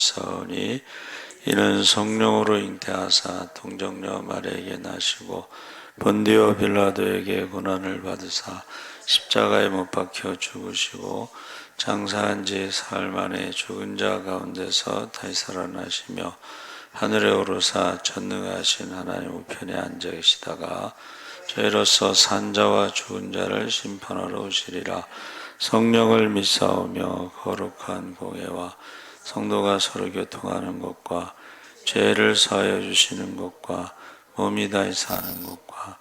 사오니 이는 성령으로 잉태하사 동정녀 마리아에게 나시고 본디오 빌라도에게 고난을 받으사 십자가에 못 박혀 죽으시고 장사한 지 사흘 만에 죽은 자 가운데서 다시 살아나시며 하늘에 오르사 전능하신 하나님 우편에 앉아 계시다가 저희로서 산자와 죽은 자를 심판하러 오시리라. 성령을 믿사오며 거룩한 공예와 성도가 서로 교통하는 것과 죄를 사하여 주시는 것과 몸이 다시 사는 것과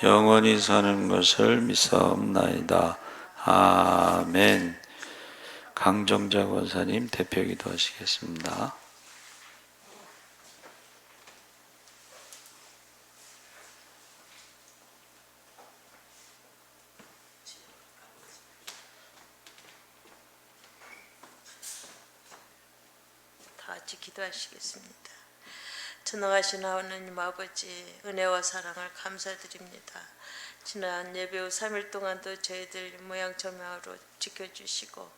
영원히 사는 것을 믿사옵나이다. 아멘. 강정자 권사님 대표기도 하시겠습니다. 다 같이 기도하시겠습니다. 전능하신 하나님 아버지, 은혜와 사랑을 감사드립니다. 지난 예배 후 3일 동안도 저희들 모양처명으로 지켜주시고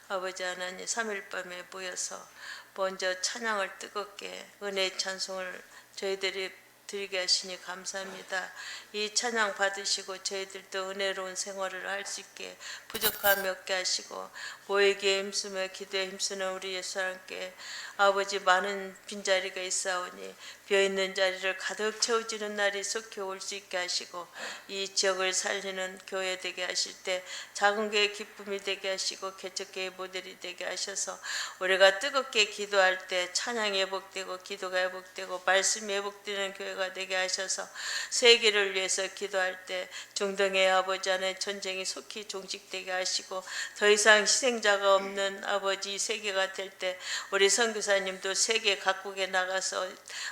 아버지 하나님 3일 밤에 모여서 먼저 찬양을 뜨겁게 은혜의 찬송을 저희들이 드리게 하시니 감사합니다. 이 찬양 받으시고 저희들도 은혜로운 생활을 할 수 있게 부족함이 없게 하시고 모이기에 힘쓰며 기도에 힘쓰는 우리 예수 하나님께 아버지 많은 빈자리가 있사오니 비어있는 자리를 가득 채워지는 날이 속히 올 수 있게 하시고 이 지역을 살리는 교회 되게 하실 때 작은 교회의 기쁨이 되게 하시고 개척교회의 모델이 되게 하셔서 우리가 뜨겁게 기도할 때 찬양이 회복되고 기도가 회복되고 말씀이 회복되는 교회가 되게 하셔서 세계를 위해서 기도할 때 중동의 아버지 안에 전쟁이 속히 종식되게 하시고 더 이상 희생자가 없는 아버지 세계가 될 때 우리 선교사님도 세계 각국에 나가서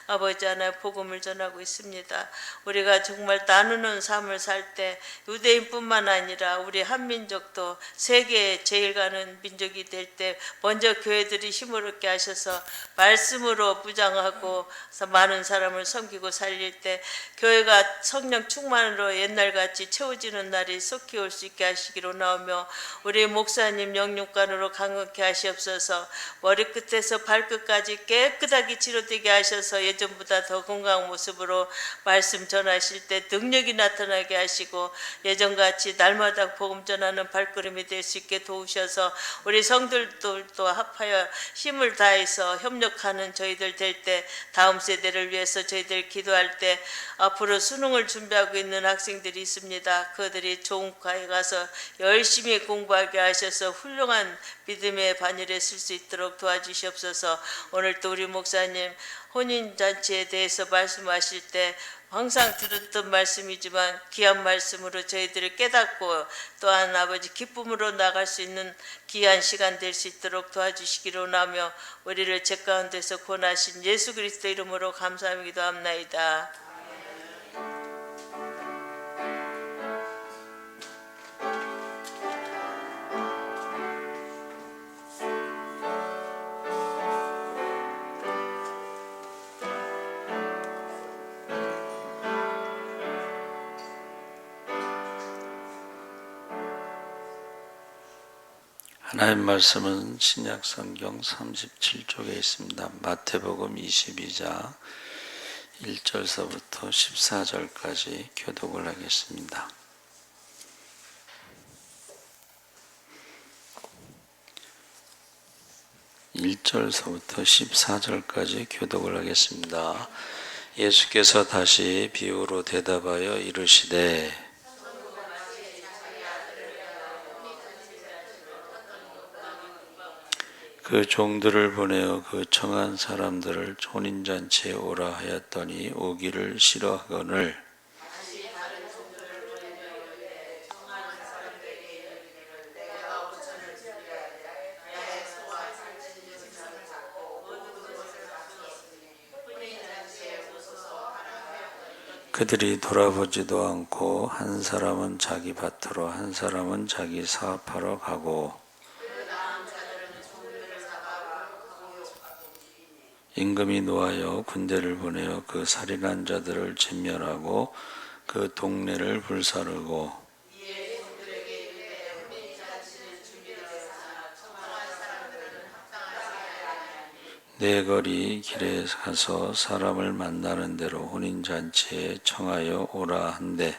아버지 하나 복음을 전하고 있습니다. 우리가 정말 나누는 삶을 살 때 유대인뿐만 아니라 우리 한민족도 세계에 제일 가는 민족이 될 때 먼저 교회들이 힘을 얻게 하셔서 말씀으로 부장하고 많은 사람을 섬기고 살릴 때 교회가 성령 충만으로 옛날같이 채워지는 날이 속히 올 수 있게 하시기로 나오며 우리 목사님 영육간으로 강건케 하시옵소서. 머리끝에서 발끝까지 깨끗하게 치료되게 하셔서 예전보다 더 건강한 모습으로 말씀 전하실 때 능력이 나타나게 하시고 예전같이 날마다 복음 전하는 발걸음이 될 수 있게 도우셔서 우리 성들도 합하여 힘을 다해서 협력하는 저희들 될 때 다음 세대를 위해서 저희들 기도할 때 앞으로 수능을 준비하고 있는 학생들이 있습니다. 그들이 좋은 과에 가서 열심히 공부하게 하셔서 훌륭한 믿음의 반열에 쓸 수 있도록 도와주시옵소서. 오늘 또 우리 목사님 혼인잔치에 대해서 말씀하실 때 항상 들었던 말씀이지만 귀한 말씀으로 저희들을 깨닫고 또한 아버지 기쁨으로 나갈 수 있는 귀한 시간 될 수 있도록 도와주시기로 나며 우리를 죄 가운데서 구원하신 예수 그리스도 이름으로 감사하며 기도합나이다. 하나님 말씀은 신약 성경 37쪽에 있습니다. 마태복음 22장 1절서부터 14절까지 교독을 하겠습니다. (1절서부터) 14절까지 교독을 하겠습니다. 예수께서 다시 비유로 대답하여 이르시되 그 종들을 보내어 그 청한 사람들을 혼인잔치에 오라 하였더니 오기를 싫어하거늘 그들이 돌아보지도 않고 한 사람은 자기 밭으로 한 사람은 자기 사업하러 가고 임금이 노하여 군대를 보내어 그 살인한 자들을 진멸하고 그 동네를 불사르고 네 거리 길에 가서 사람을 만나는 대로 혼인잔치에 청하여 오라 한대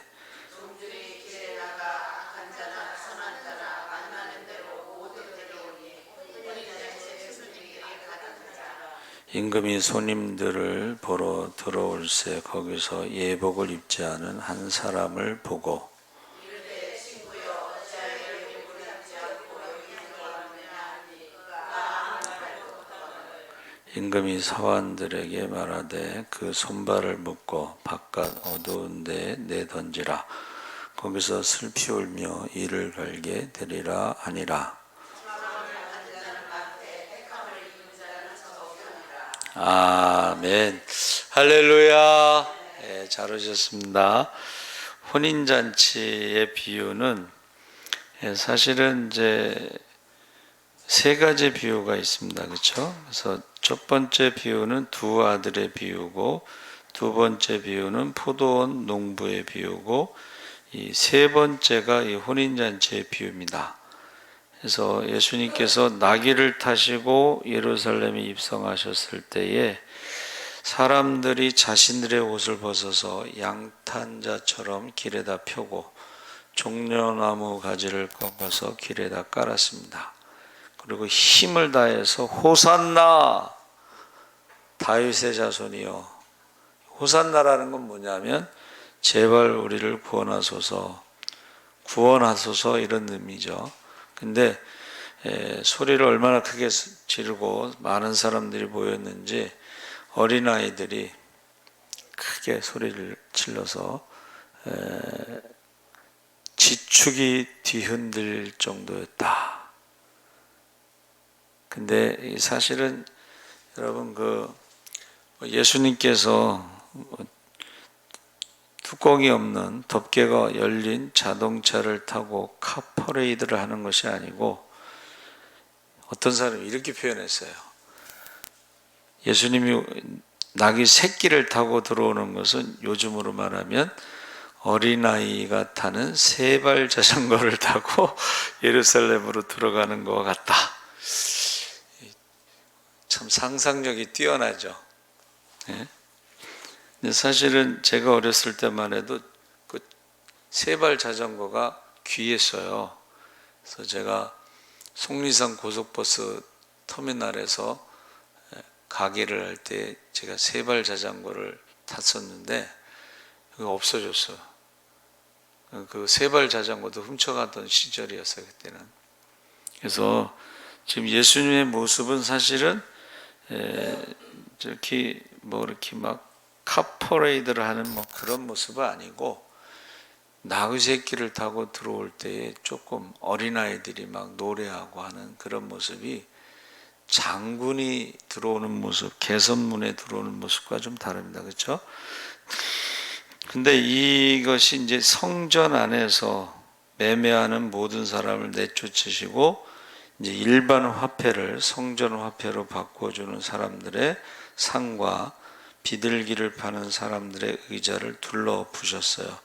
임금이 손님들을 보러 들어올새 거기서 예복을 입지 않은 한 사람을 보고 임금이 사환들에게 말하되 그 손발을 묶고 바깥 어두운 데에 내던지라. 거기서 슬피 울며 이를 갈게 되리라 하니라. 아멘. 할렐루야. 네, 잘 오셨습니다. 혼인잔치의 비유는 사실은 이제 세 가지 비유가 있습니다. 그렇죠? 그래서 첫 번째 비유는 두 아들의 비유고, 두 번째 비유는 포도원 농부의 비유고, 이 세 번째가 이 혼인잔치의 비유입니다. 그래서 예수님께서 나귀를 타시고 예루살렘에 입성하셨을 때에 사람들이 자신들의 옷을 벗어서 양탄자처럼 길에다 펴고 종려나무 가지를 꺾어서 길에다 깔았습니다. 그리고 힘을 다해서 호산나 다윗의 자손이여. 호산나라는 건 뭐냐면 제발 우리를 구원하소서 이런 의미죠. 근데 소리를 얼마나 크게 지르고 많은 사람들이 모였는지 어린아이들이 크게 소리를 질러서 지축이 뒤흔들 정도였다. 근데 사실은 여러분 예수님께서 뚜껑이 없는 덮개가 열린 자동차를 타고 카퍼레이드를 하는 것이 아니고 어떤 사람이 이렇게 표현했어요. 예수님이 나귀 새끼를 타고 들어오는 것은 요즘으로 말하면 어린아이가 타는 세발 자전거를 타고 예루살렘으로 들어가는 것과 같다. 참 상상력이 뛰어나죠. 네? 근데 사실은 제가 어렸을 때만 해도 그 세발 자전거가 귀했어요. 그래서 제가 속리산 고속버스 터미널에서 가게를 할 때 제가 세발 자전거를 탔었는데 그거 없어졌어요. 그 세발 자전거도 훔쳐갔던 시절이었어요, 그때는. 그래서 지금 예수님의 모습은 사실은 이렇게 막 카퍼레이드를 하는 그런 모습은 아니고 나귀 새끼를 타고 들어올 때에 조금 어린아이들이 막 노래하고 하는 그런 모습이 장군이 들어오는 모습, 개선문에 들어오는 모습과 좀 다릅니다. 그렇죠? 근데 이것이 이제 성전 안에서 매매하는 모든 사람을 내쫓으시고 이제 일반 화폐를 성전 화폐로 바꿔주는 사람들의 상과 비둘기를 파는 사람들의 의자를 둘러 부셨어요.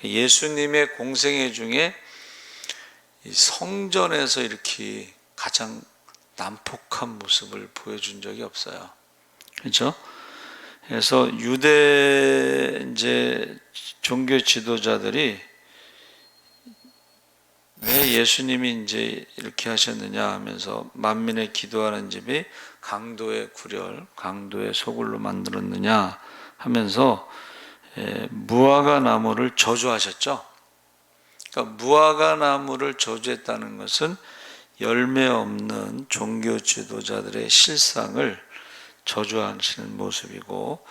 예수님의 공생애 중에 성전에서 이렇게 가장 난폭한 모습을 보여준 적이 없어요. 그렇죠? 그래서 유대 이제 종교 지도자들이 왜 예수님이 이제 이렇게 하셨느냐 하면서 만민의 기도하는 집이 강도의 구렬, 강도의 소굴로 만들었느냐 하면서 무화과 나무를 저주하셨죠. 그러니까 무화과 나무를 저주했다는 것은 열매 없는 종교 지도자들의 실상을 저주하시는 모습이고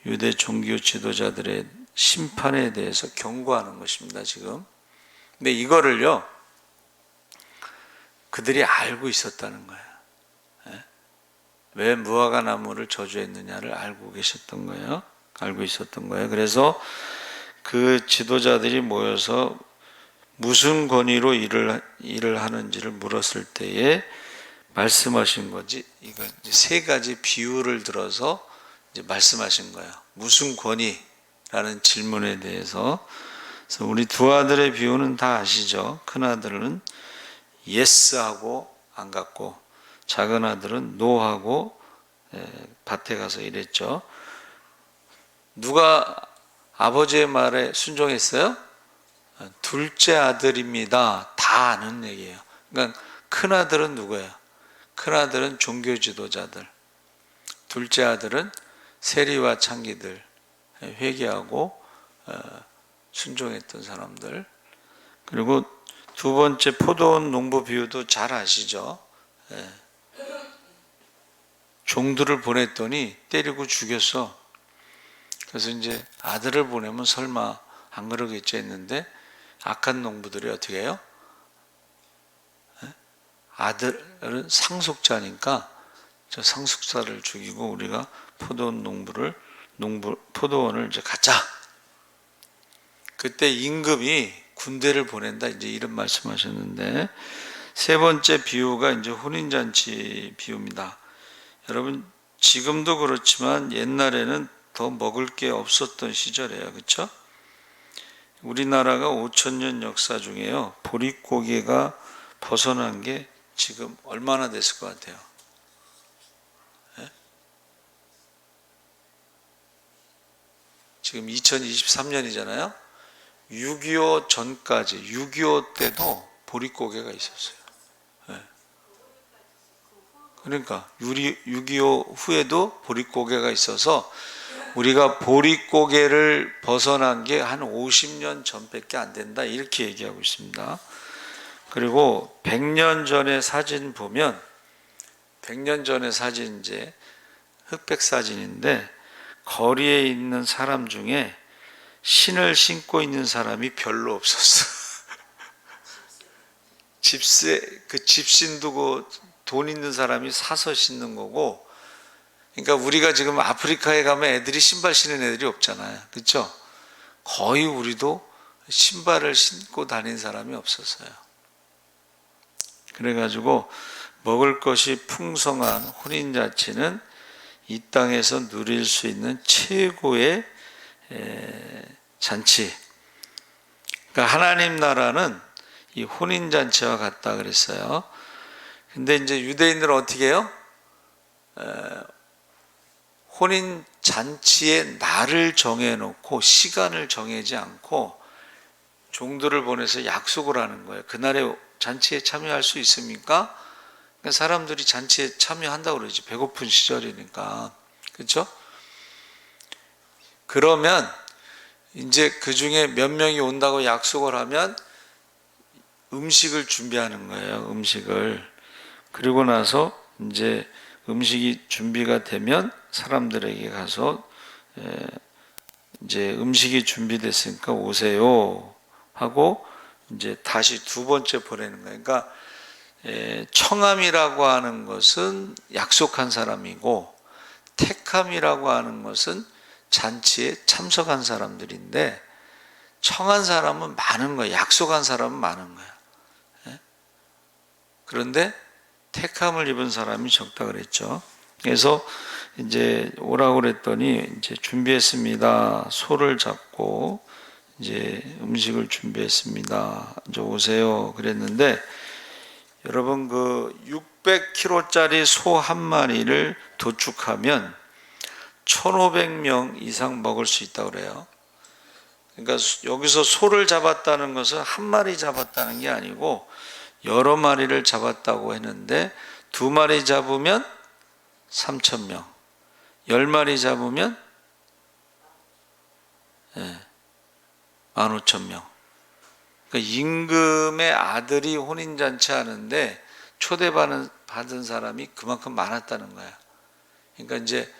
유대 종교 지도자들의 심판에 대해서 경고하는 것입니다. 지금. 근데 이거를요 그들이 알고 있었다는 거예요. 왜 무화과 나무를 저주했느냐를 알고 계셨던 거예요. 알고 있었던 거예요. 그래서 그 지도자들이 모여서 무슨 권위로 일을 하는지를 물었을 때에 말씀하신 거지. 이거 세 가지 비유를 들어서 이제 말씀하신 거예요. 무슨 권위라는 질문에 대해서. 그래서 우리 두 아들의 비유는 다 아시죠? 큰 아들은 예스하고 안 갖고 작은 아들은 노하고 밭에 가서 일했죠. 누가 아버지의 말에 순종했어요? 둘째 아들입니다. 다 아는 얘기예요. 그러니까 큰 아들은 누구예요? 큰 아들은 종교 지도자들, 둘째 아들은 세리와 창기들, 회개하고 순종했던 사람들. 그리고 두 번째 포도원 농부 비유도 잘 아시죠? 종들을 보냈더니 때리고 죽였어. 그래서 이제 아들을 보내면 설마 안 그러겠지 했는데 악한 농부들이 어떻게 해요? 아들은 상속자니까 저 상속자를 죽이고 우리가 포도원을 이제 가자. 그때 임금이 군대를 보낸다 이제 이런 말씀하셨는데, 세 번째 비유가 이제 혼인잔치 비유입니다. 여러분 지금도 그렇지만 옛날에는 더 먹을 게 없었던 시절이에요. 그렇죠? 우리나라가 5,000년 역사 중에요. 보릿고개가 벗어난 게 지금 얼마나 됐을 것 같아요? 지금 2023년이잖아요. 6.25 전까지, 6.25 때도 보릿고개가 있었어요. 그러니까 6.25 후에도 보릿고개가 있어서 우리가 보릿고개를 벗어난 게 한 50년 전밖에 안 된다 이렇게 얘기하고 있습니다. 그리고 100년 전의 사진 보면 100년 전의 사진 이제 흑백 사진인데 거리에 있는 사람 중에 신을 신고 있는 사람이 별로 없었어. 집신도 그 돈 있는 사람이 사서 신는 거고, 그러니까 우리가 지금 아프리카에 가면 애들이 신발 신는 애들이 없잖아요. 그렇죠? 거의 우리도 신발을 신고 다닌 사람이 없었어요. 그래가지고 먹을 것이 풍성한 혼인잔치는 이 땅에서 누릴 수 있는 최고의 잔치. 그러니까 하나님 나라는 이 혼인잔치와 같다 그랬어요. 근데 이제 유대인들은 어떻게 해요? 혼인잔치의 날을 정해놓고 시간을 정하지 않고 종들을 보내서 약속을 하는 거예요. 그날에 잔치에 참여할 수 있습니까? 그러니까 사람들이 잔치에 참여한다고 그러지. 배고픈 시절이니까. 그렇죠? 그러면 이제 그 중에 몇 명이 온다고 약속을 하면 음식을 준비하는 거예요. 음식을. 그리고 나서 이제 음식이 준비가 되면 사람들에게 가서 이제 음식이 준비됐으니까 오세요 하고 이제 다시 두 번째 보내는 거예요. 그러니까 청함이라고 하는 것은 약속한 사람이고 택함이라고 하는 것은 잔치에 참석한 사람들인데, 청한 사람은 많은 거예요. 약속한 사람은 많은 거예요. 그런데 택함을 입은 사람이 적다 그랬죠. 그래서 이제 오라고 그랬더니 이제 준비했습니다. 소를 잡고 이제 음식을 준비했습니다. 이제 오세요 그랬는데, 여러분 그 600kg짜리 소 한 마리를 도축하면 1,500명 이상 먹을 수 있다고 그래요. 그러니까 여기서 소를 잡았다는 것은 한 마리 잡았다는 게 아니고 여러 마리를 잡았다고 했는데, 2마리 잡으면 3,000명, 10마리 잡으면 15,000명. 그러니까 임금의 아들이 혼인잔치 하는데 초대받은 사람이 그만큼 많았다는 거야. 그러니까 이제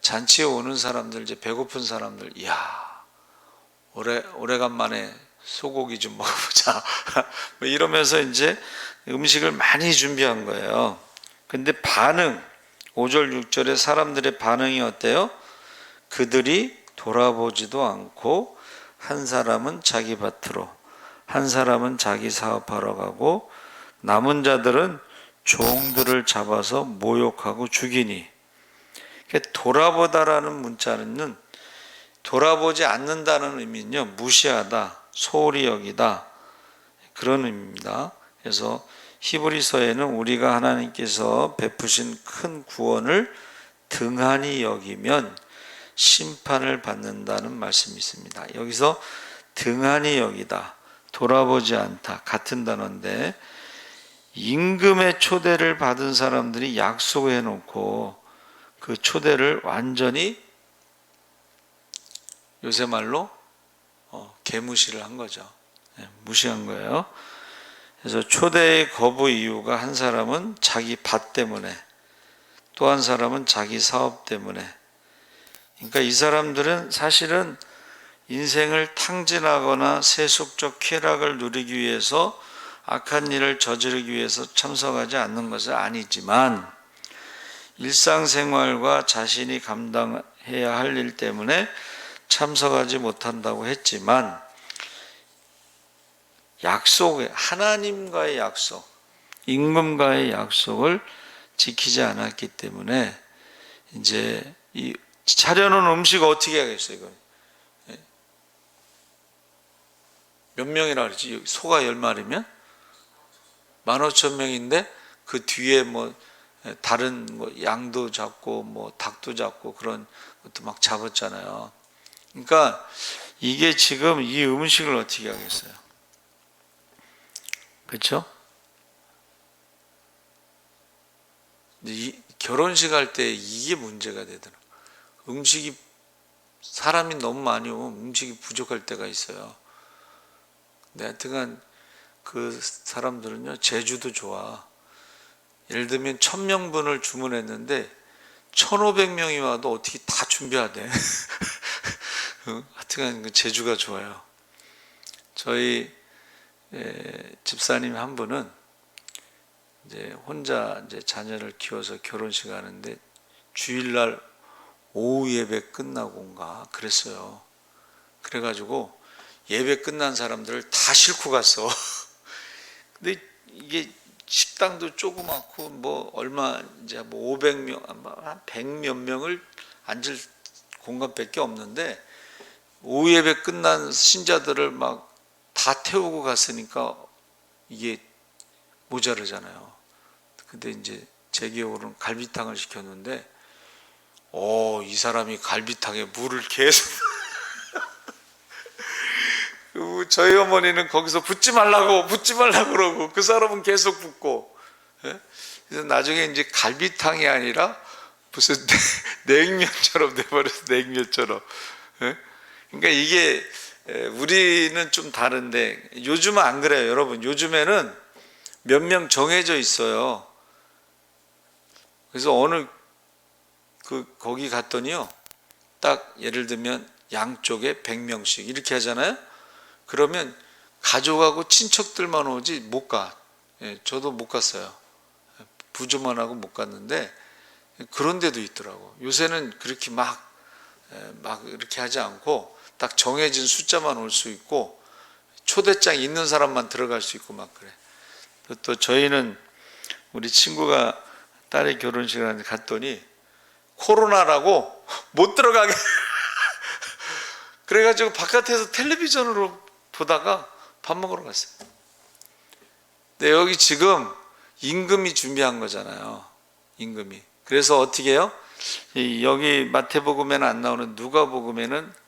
잔치에 오는 사람들, 이제 배고픈 사람들, 이야, 오래간만에 소고기 좀 먹어보자. 뭐 이러면서 이제 음식을 많이 준비한 거예요. 근데 5절 6절에 사람들의 반응이 어때요? 그들이 돌아보지도 않고 한 사람은 자기 밭으로, 한 사람은 자기 사업하러 가고 남은 자들은 종들을 잡아서 모욕하고 죽이니. 돌아보다라는 문자는 돌아보지 않는다는 의미는요, 무시하다, 소홀히 여기다, 그런 의미입니다. 그래서 히브리서에는 우리가 하나님께서 베푸신 큰 구원을 등한히 여기면 심판을 받는다는 말씀이 있습니다. 여기서 등한히 여기다, 돌아보지 않다 같은 단어인데, 임금의 초대를 받은 사람들이 약속해 놓고 그 초대를 완전히 요새 말로 개무시를 한 거죠. 무시한 거예요. 그래서 초대의 거부 이유가 한 사람은 자기 밭 때문에, 또 한 사람은 자기 사업 때문에. 그러니까 이 사람들은 사실은 인생을 탕진하거나 세속적 쾌락을 누리기 위해서 악한 일을 저지르기 위해서 참석하지 않는 것은 아니지만, 일상생활과 자신이 감당해야 할 일 때문에 참석하지 못한다고 했지만, 하나님과의 약속, 임금과의 약속을 지키지 않았기 때문에 이제 이 차려놓은 음식 어떻게 하겠어요? 이거 몇 명이라 그러지? 소가 10마리면 15,000명인데 그 뒤에 뭐 다른 뭐 양도 잡고 뭐 닭도 잡고 그런 것도 막 잡았잖아요. 그러니까 이게 지금 이 음식을 어떻게 하겠어요? 그렇죠? 결혼식 할 때 이게 문제가 되더라고요. 음식이, 사람이 너무 많이 오면 음식이 부족할 때가 있어요. 근데 하여튼간 그 사람들은요, 제주도 좋아. 예를 들면 1000명분을 주문했는데 1500명이 와도 어떻게 다 준비하대. 하여튼간 제주가 좋아요. 저희 집사님 한 분은 이제 혼자 이제 자녀를 키워서 결혼식 하는데 주일날 오후 예배 끝나고인가 그랬어요. 그래가지고 예배 끝난 사람들을 다 싣고 갔어. 근데 이게 식당도 조그맣고 뭐 얼마 이제 뭐 500명, 한 100몇 명을 앉을 공간밖에 없는데 오후 예배 끝난 신자들을 막 다 태우고 갔으니까 이게 모자르잖아요. 근데 이제 제 기억으로는 갈비탕을 시켰는데, 이 사람이 갈비탕에 물을 계속 저희 어머니는 거기서 붓지 말라고 그러고 그 사람은 계속 붓고. 그래서 나중에 이제 갈비탕이 아니라 무슨 냉면처럼 돼버렸어. 냉면처럼. 그러니까 이게 우리는 좀 다른데 요즘은 안 그래요, 여러분. 요즘에는 몇 명 정해져 있어요. 그래서 거기 갔더니요, 딱 예를 들면 양쪽에 100명씩 이렇게 하잖아요. 그러면 가족하고 친척들만 오지 못 가. 저도 못 갔어요. 부조만 하고 못 갔는데 그런 데도 있더라고. 요새는 그렇게 막 이렇게 하지 않고 딱 정해진 숫자만 올 수 있고 초대장 있는 사람만 들어갈 수 있고 막 그래. 또 저희는 우리 친구가 딸의 결혼식을 갔더니 코로나라고 못 들어가게 그래가지고 바깥에서 텔레비전으로 보다가 밥 먹으러 갔어요. 근데 여기 지금 임금이 준비한 거잖아요. 임금이. 그래서 어떻게 해요? 여기 마태복음에는 안 나오는 누가복음에는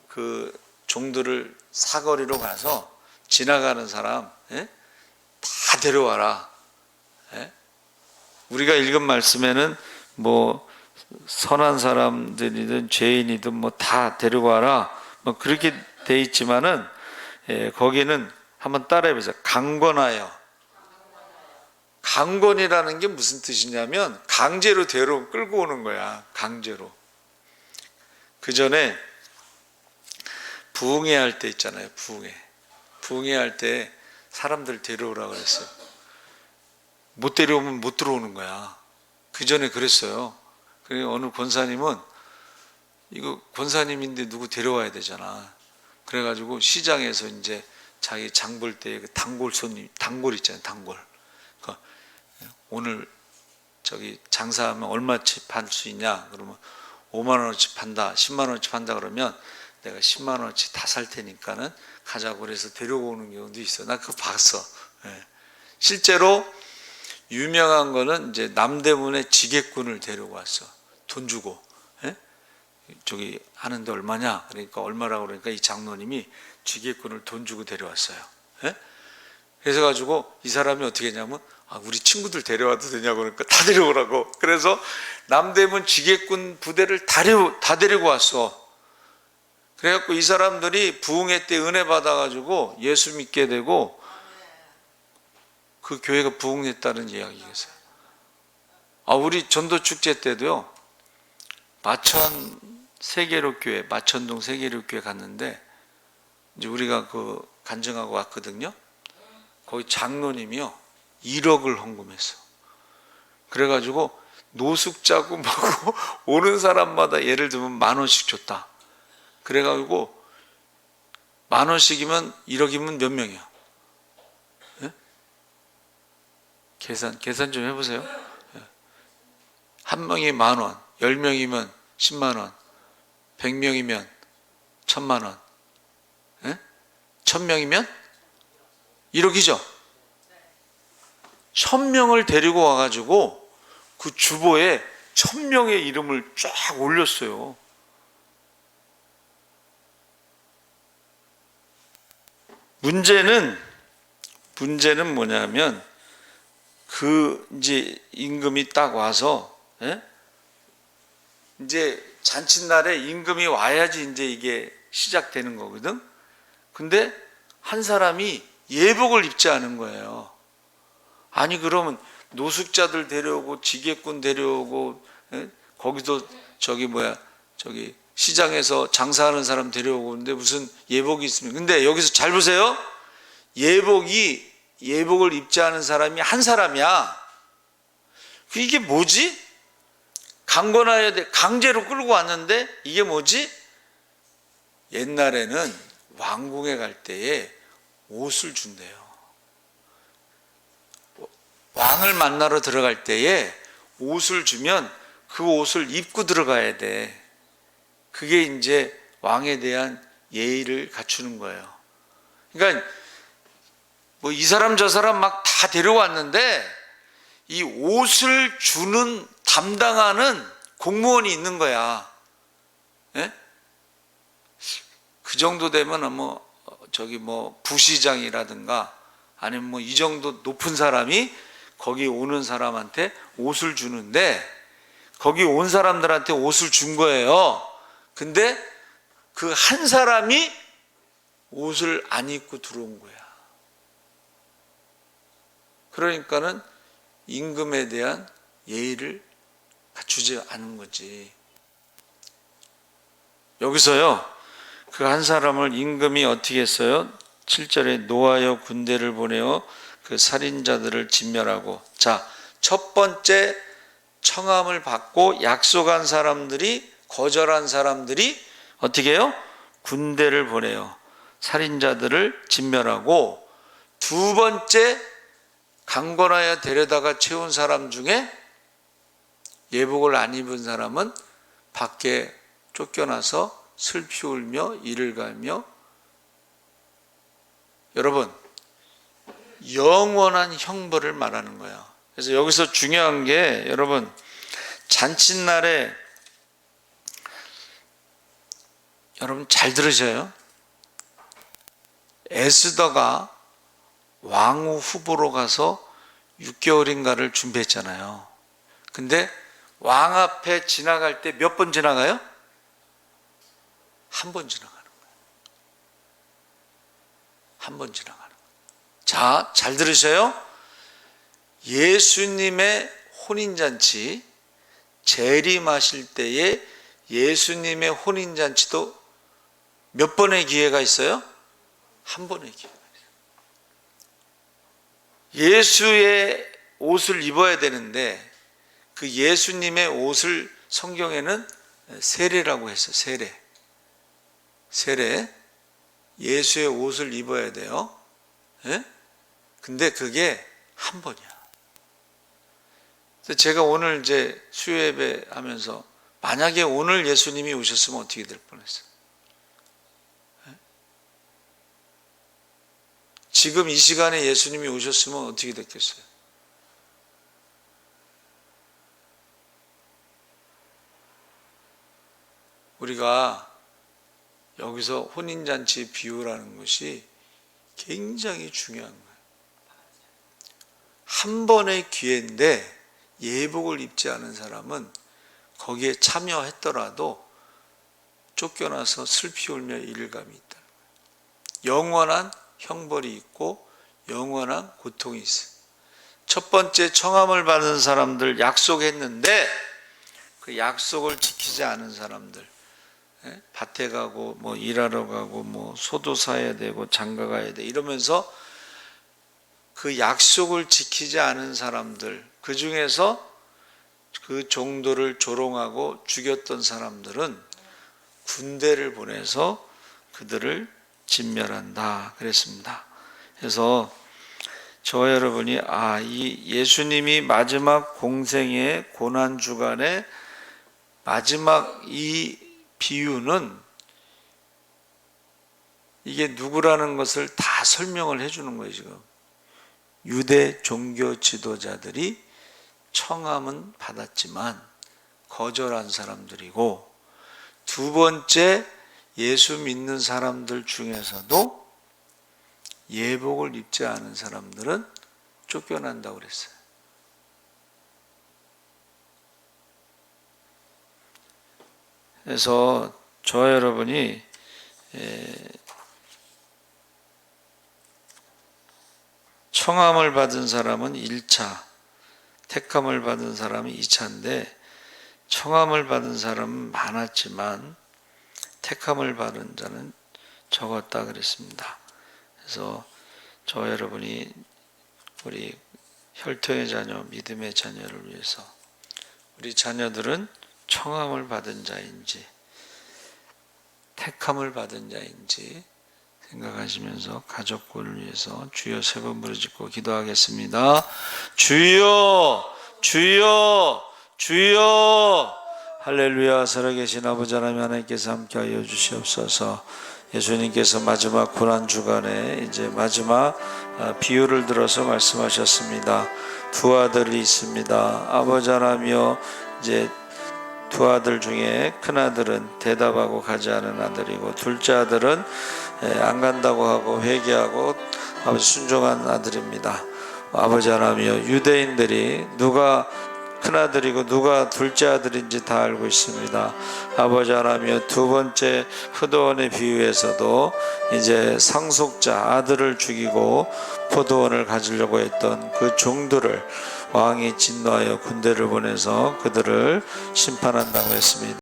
그 종들을 사거리로 가서 지나가는 사람 다 데려와라. 우리가 읽은 말씀에는 뭐 선한 사람들이든 죄인이든 뭐 다 데려와라. 뭐 그렇게 돼 있지만은 거기는 한번 따라해 보세요. 강권하여. 강권이라는 게 무슨 뜻이냐면 강제로 끌고 오는 거야. 강제로. 그 전에 부흥회 할 때 있잖아요. 부흥회 할 때 사람들 데려오라 그랬어요. 못 데려오면 못 들어오는 거야. 그 전에 그랬어요. 그리고 어느 권사님은 이거 권사님인데 누구 데려와야 되잖아. 그래가지고 시장에서 이제 자기 장 볼 때 그 단골 있잖아요. 단골. 그러니까 오늘 저기 장사하면 얼마치 팔 수 있냐? 그러면 5만 원어치 판다, 10만 원어치 판다 그러면 내가 10만 원어치 다 살 테니까는 가자고 그래서 데려오는 경우도 있어. 나 그거 봤어. 실제로 유명한 거는 이제 남대문에 지게꾼을 데리고 왔어. 돈 주고. 예? 저기 하는데 얼마냐? 그러니까 얼마라고 그러니까 이 장로님이 지게꾼을 돈 주고 데려왔어요. 예? 그래서 가지고 이 사람이 어떻게 했냐면 우리 친구들 데려와도 되냐고 그러니까 다 데려오라고. 그래서 남대문 지게꾼 부대를 다 데리고 왔어. 그래갖고 이 사람들이 부흥회 때 은혜 받아가지고 예수 믿게 되고 그 교회가 부흥했다는 이야기가 있어요. 우리 전도축제 때도요, 마천 세계로교회, 마천동 세계로교회 갔는데 이제 우리가 그 간증하고 왔거든요. 거기 장로님이요 1억을 헌금했어. 그래가지고 노숙자고 뭐고 오는 사람마다 예를 들면 10,000원씩 줬다. 그래가지고 10,000원씩이면 1억이면 몇 명이야? 예? 계산 좀 해보세요. 예. 한 명이 10,000원, 10명이면 100,000원, 100명이면 1,000,000원, 예? 1,000명이면 1억이죠. 1,000명을 데리고 와가지고 그 주보에 1,000명의 이름을 쫙 올렸어요. 문제는 뭐냐면 그 이제 임금이 딱 와서 이제 잔칫날에 임금이 와야지 이제 이게 시작되는 거거든. 근데 한 사람이 예복을 입지 않은 거예요. 아니 그러면 노숙자들 데려오고 지게꾼 데려오고 거기도 저기 시장에서 장사하는 사람 데려오고 근데 무슨 예복이 있습니까? 근데 여기서 잘 보세요. 예복을 입지 않은 사람이 한 사람이야. 이게 뭐지? 강권하여야 돼. 강제로 끌고 왔는데 이게 뭐지? 옛날에는 왕궁에 갈 때에 옷을 준대요. 왕을 만나러 들어갈 때에 옷을 주면 그 옷을 입고 들어가야 돼. 그게 이제 왕에 대한 예의를 갖추는 거예요. 그러니까 뭐 이 사람 저 사람 막 다 데려왔는데 이 옷을 주는 담당하는 공무원이 있는 거야. 예? 그 정도 되면 부시장이라든가 아니면 이 정도 높은 사람이 거기 오는 사람한테 옷을 주는데 거기 온 사람들한테 옷을 준 거예요. 근데 그 한 사람이 옷을 안 입고 들어온 거야. 그러니까는 임금에 대한 예의를 갖추지 않은 거지. 여기서요, 그 한 사람을 임금이 어떻게 했어요? 7절에 노하여 군대를 보내어 그 살인자들을 진멸하고. 자, 첫 번째 청함을 받고 약속한 사람들이 거절한 사람들이 어떻게 해요? 군대를 보내요. 살인자들을 진멸하고. 두 번째 강권하여 데려다가 채운 사람 중에 예복을 안 입은 사람은 밖에 쫓겨나서 슬피 울며 이를 갈며. 여러분, 영원한 형벌을 말하는 거예요. 그래서 여기서 중요한 게 여러분 잔칫날에 여러분 잘 들으셔요. 에스더가 왕후 후보로 가서 6개월인가를 준비했잖아요. 근데 왕 앞에 지나갈 때 몇 번 지나가요? 한 번 지나가는 거예요. 한 번 지나가는 거예요. 자, 잘 들으셔요. 예수님의 혼인잔치, 재림하실 때에 예수님의 혼인잔치도 몇 번의 기회가 있어요? 한 번의 기회가 있어요. 예수의 옷을 입어야 되는데 그 예수님의 옷을 성경에는 세례라고 했어요. 세례. 예수의 옷을 입어야 돼요. 예? 근데 그게 한 번이야. 제가 오늘 이제 수요예배 하면서 만약에 오늘 예수님이 오셨으면 어떻게 될 뻔했어요? 예? 지금 이 시간에 예수님이 오셨으면 어떻게 됐겠어요? 우리가 여기서 혼인잔치 비유라는 것이 굉장히 중요한 거예요. 한 번의 기회인데 예복을 입지 않은 사람은 거기에 참여했더라도 쫓겨나서 슬피 울며 일감이 있다. 영원한 형벌이 있고 영원한 고통이 있어요. 첫 번째 청함을 받은 사람들, 약속했는데 그 약속을 지키지 않은 사람들, 밭에 가고 뭐 일하러 가고 뭐 소도 사야 되고 장가 가야 돼 이러면서 그 약속을 지키지 않은 사람들, 그 중에서 그 종도를 조롱하고 죽였던 사람들은 군대를 보내서 그들을 진멸한다 그랬습니다. 그래서 저와 여러분이 이 예수님이 마지막 공생의 고난 주간에 마지막 이 비유는 이게 누구라는 것을 다 설명을 해주는 거예요. 지금 유대 종교 지도자들이 청함은 받았지만 거절한 사람들이고, 두 번째 예수 믿는 사람들 중에서도 예복을 입지 않은 사람들은 쫓겨난다고 그랬어요. 그래서 저와 여러분이 청함을 받은 사람은 1차, 택함을 받은 사람은 2차인데 청함을 받은 사람은 많았지만 택함을 받은 자는 적었다 그랬습니다. 그래서 저와 여러분이 우리 혈통의 자녀, 믿음의 자녀를 위해서 우리 자녀들은 청함을 받은 자인지 택함을 받은 자인지 생각하시면서 가족을 위해서 주여 세 번 부르짖고 기도하겠습니다. 주여, 주여, 주여. 할렐루야. 살아계신 아버지 하나님, 하나님께서 함께하여 주시옵소서. 예수님께서 마지막 고난 주간에 이제 마지막 비유를 들어서 말씀하셨습니다. 두 아들이 있습니다. 아버지 하나님이여, 이제 두 아들 중에 큰 아들은 대답하고 가지 않은 아들이고, 둘째 아들은 안 간다고 하고 회개하고 아버지 순종한 아들입니다. 아버지 하나님이여, 유대인들이 누가 큰아들이고 누가 둘째 아들인지 다 알고 있습니다. 아버지 하나님이여, 두 번째 포도원의 비유에서도 이제 상속자 아들을 죽이고 포도원을 가지려고 했던 그 종들을 왕이 진노하여 군대를 보내서 그들을 심판한다고 했습니다.